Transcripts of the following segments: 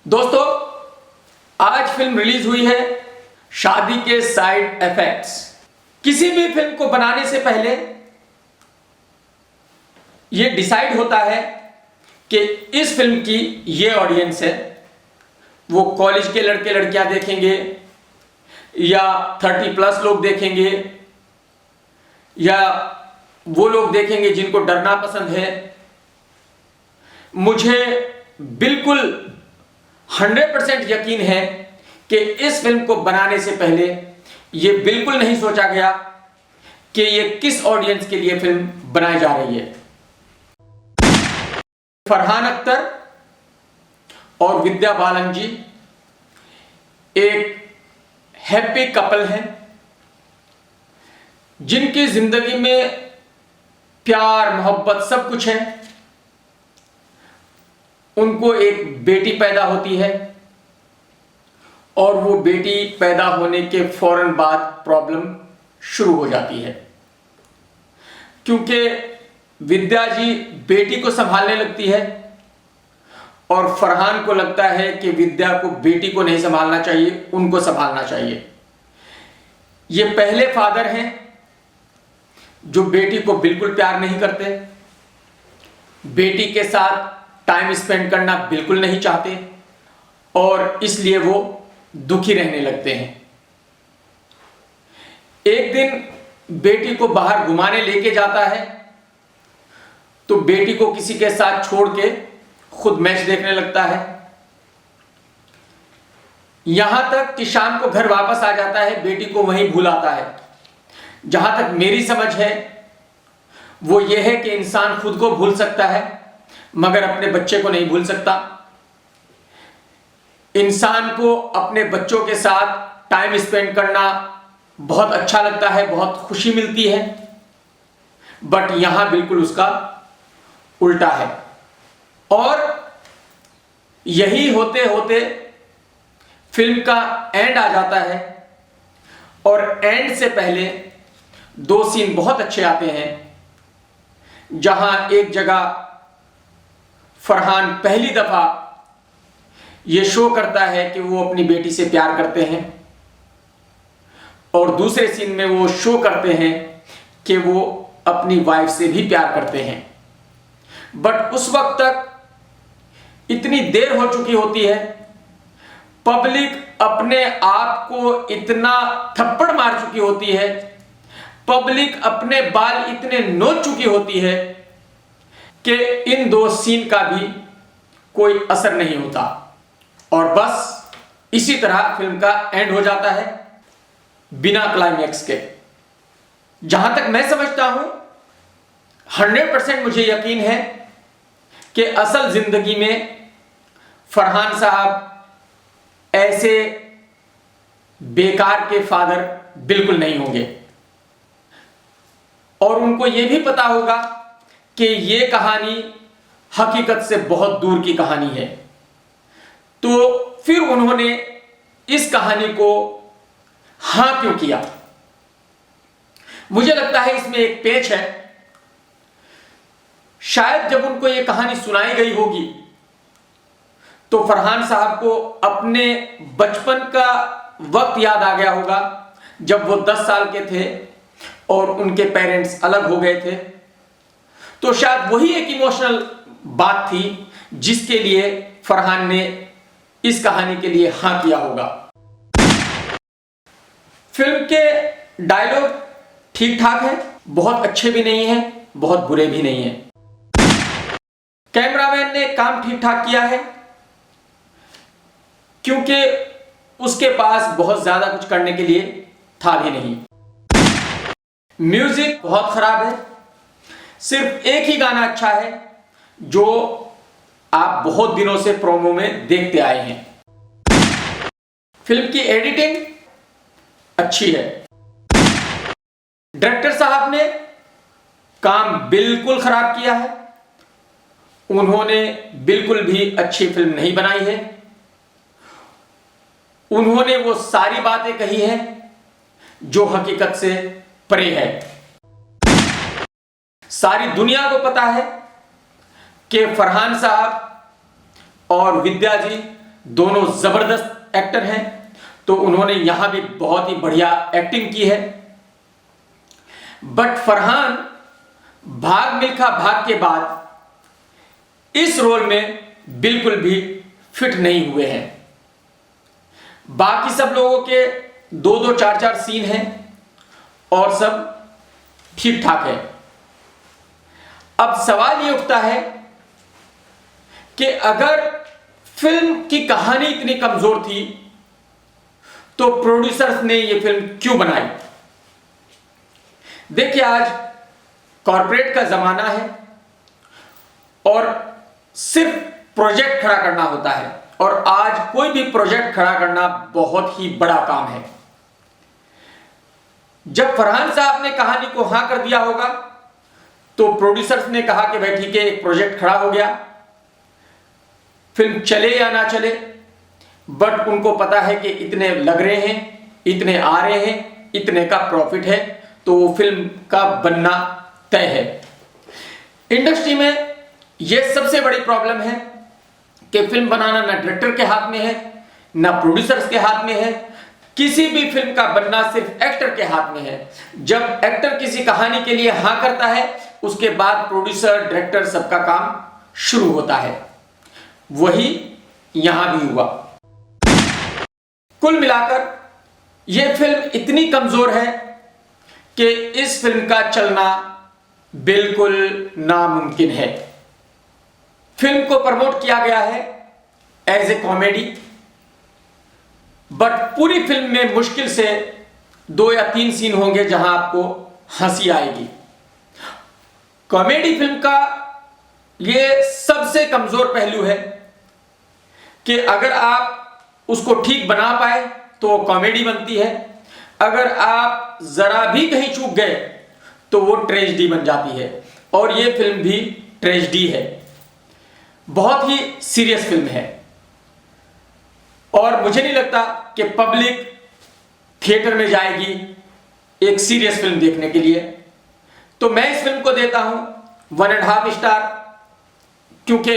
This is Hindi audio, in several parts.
दोस्तों, आज फिल्म रिलीज हुई है शादी के साइड इफेक्ट्स। किसी भी फिल्म को बनाने से पहले यह डिसाइड होता है कि इस फिल्म की ये ऑडियंस है, वो कॉलेज के लड़के लड़कियां देखेंगे या 30+ लोग देखेंगे या वो लोग देखेंगे जिनको डरना पसंद है। मुझे बिल्कुल 100% यकीन है कि इस फिल्म को बनाने से पहले यह बिल्कुल नहीं सोचा गया कि यह किस ऑडियंस के लिए फिल्म बनाई जा रही है। फरहान अख्तर और विद्या बालन जी एक हैप्पी कपल हैं, जिनकी जिंदगी में प्यार मोहब्बत सब कुछ है। उनको एक बेटी पैदा होती है और वो बेटी पैदा होने के फौरन बाद प्रॉब्लम शुरू हो जाती है, क्योंकि विद्या जी बेटी को संभालने लगती है और फरहान को लगता है कि विद्या को बेटी को नहीं संभालना चाहिए, उनको संभालना चाहिए। ये पहले फादर हैं जो बेटी को बिल्कुल प्यार नहीं करते, बेटी के साथ टाइम स्पेंड करना बिल्कुल नहीं चाहते और इसलिए वो दुखी रहने लगते हैं। एक दिन बेटी को बाहर घुमाने लेके जाता है तो बेटी को किसी के साथ छोड़ के खुद मैच देखने लगता है। यहां तक कि शाम को घर वापस आ जाता है, बेटी को वहीं भूल आता है। जहां तक मेरी समझ है वो ये है कि इंसान खुद को भूल सकता है मगर अपने बच्चे को नहीं भूल सकता। इंसान को अपने बच्चों के साथ टाइम स्पेंड करना बहुत अच्छा लगता है, बहुत खुशी मिलती है, बट यहां बिल्कुल उसका उल्टा है। और यही होते होते फिल्म का एंड आ जाता है और एंड से पहले दो सीन बहुत अच्छे आते हैं, जहां एक जगह फरहान पहली दफा यह शो करता है कि वो अपनी बेटी से प्यार करते हैं और दूसरे सीन में वो शो करते हैं कि वो अपनी वाइफ से भी प्यार करते हैं। बट उस वक्त तक इतनी देर हो चुकी होती है, पब्लिक अपने आप को इतना थप्पड़ मार चुकी होती है, पब्लिक अपने बाल इतने नोच चुकी होती है कि इन दो सीन का भी कोई असर नहीं होता और बस इसी तरह फिल्म का एंड हो जाता है बिना क्लाइमैक्स के। जहां तक मैं समझता हूं 100% मुझे यकीन है कि असल जिंदगी में फरहान साहब ऐसे बेकार के फादर बिल्कुल नहीं होंगे और उनको यह भी पता होगा कि यह कहानी हकीकत से बहुत दूर की कहानी है। तो फिर उन्होंने इस कहानी को हां क्यों किया? मुझे लगता है इसमें एक पेच है। शायद जब उनको यह कहानी सुनाई गई होगी तो फरहान साहब को अपने बचपन का वक्त याद आ गया होगा, जब वो 10 साल के थे और उनके पेरेंट्स अलग हो गए थे। तो शायद वही एक इमोशनल बात थी जिसके लिए फरहान ने इस कहानी के लिए हां किया होगा। फिल्म के डायलॉग ठीक ठाक है, बहुत अच्छे भी नहीं है, बहुत बुरे भी नहीं है। कैमरामैन ने काम ठीक ठाक किया है क्योंकि उसके पास बहुत ज्यादा कुछ करने के लिए था भी नहीं। म्यूजिक बहुत खराब है, सिर्फ एक ही गाना अच्छा है जो आप बहुत दिनों से प्रोमो में देखते आए हैं। फिल्म की एडिटिंग अच्छी है। डायरेक्टर साहब ने काम बिल्कुल खराब किया है, उन्होंने बिल्कुल भी अच्छी फिल्म नहीं बनाई है। उन्होंने वो सारी बातें कही हैं जो हकीकत से परे है। सारी दुनिया को पता है कि फरहान साहब और विद्या जी दोनों जबरदस्त एक्टर हैं, तो उन्होंने यहां भी बहुत ही बढ़िया एक्टिंग की है। बट फरहान भाग मिल्खा भाग के बाद इस रोल में बिल्कुल भी फिट नहीं हुए हैं। बाकी सब लोगों के 2-2, 4-4 सीन हैं और सब ठीक ठाक है। अब सवाल यह उठता है कि अगर फिल्म की कहानी इतनी कमजोर थी तो प्रोड्यूसर्स ने यह फिल्म क्यों बनाई? देखिए, आज कॉर्पोरेट का जमाना है और सिर्फ प्रोजेक्ट खड़ा करना होता है, और आज कोई भी प्रोजेक्ट खड़ा करना बहुत ही बड़ा काम है। जब फरहान साहब ने कहानी को हां कर दिया होगा तो प्रोड्यूसर्स ने कहा कि भाई ठीक है, एक प्रोजेक्ट खड़ा हो गया, फिल्म चले या ना चले, बट उनको पता है कि इतने लग रहे हैं, इतने आ रहे हैं, इतने का प्रॉफिट है, तो वो फिल्म का बनना तय है। इंडस्ट्री में यह सबसे बड़ी प्रॉब्लम है कि फिल्म बनाना ना डायरेक्टर के हाथ में है, ना प्रोड्यूसर्स के हाथ में है। किसी भी फिल्म का बनना सिर्फ एक्टर के हाथ में है। जब एक्टर किसी कहानी के लिए हां करता है, उसके बाद प्रोड्यूसर, डायरेक्टर सबका काम शुरू होता है। वही यहां भी हुआ। कुल मिलाकर यह फिल्म इतनी कमजोर है कि इस फिल्म का चलना बिल्कुल नामुमकिन है। फिल्म को प्रमोट किया गया है एज ए कॉमेडी, बट पूरी फिल्म में मुश्किल से 2 या 3 सीन होंगे जहां आपको हंसी आएगी। कॉमेडी फिल्म का यह सबसे कमजोर पहलू है कि अगर आप उसको ठीक बना पाए तो वो कॉमेडी बनती है, अगर आप जरा भी कहीं चूक गए तो वो ट्रेजेडी बन जाती है, और ये फिल्म भी ट्रेजेडी है। बहुत ही सीरियस फिल्म है और मुझे नहीं लगता कि पब्लिक थिएटर में जाएगी एक सीरियस फिल्म देखने के लिए। तो मैं इस फिल्म को देता हूं 1.5 स्टार, क्योंकि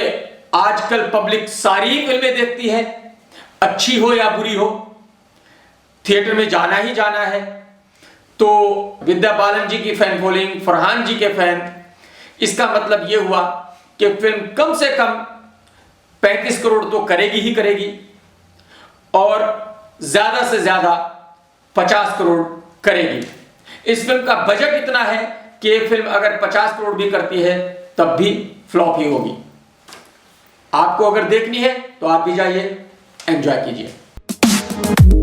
आजकल पब्लिक सारी ही फिल्में देखती है, अच्छी हो या बुरी हो, थिएटर में जाना ही जाना है। तो विद्या बालन जी की फैन फॉलोइंग, फरहान जी के फैन, इसका मतलब यह हुआ कि फिल्म कम से कम 35 करोड़ तो करेगी ही करेगी, और ज्यादा से ज्यादा 50 करोड़ करेगी। इस फिल्म का बजट इतना है कि ये फिल्म अगर 50 करोड़ भी करती है तब भी फ्लॉप ही होगी। आपको अगर देखनी है तो आप भी जाइए, एंजॉय कीजिए।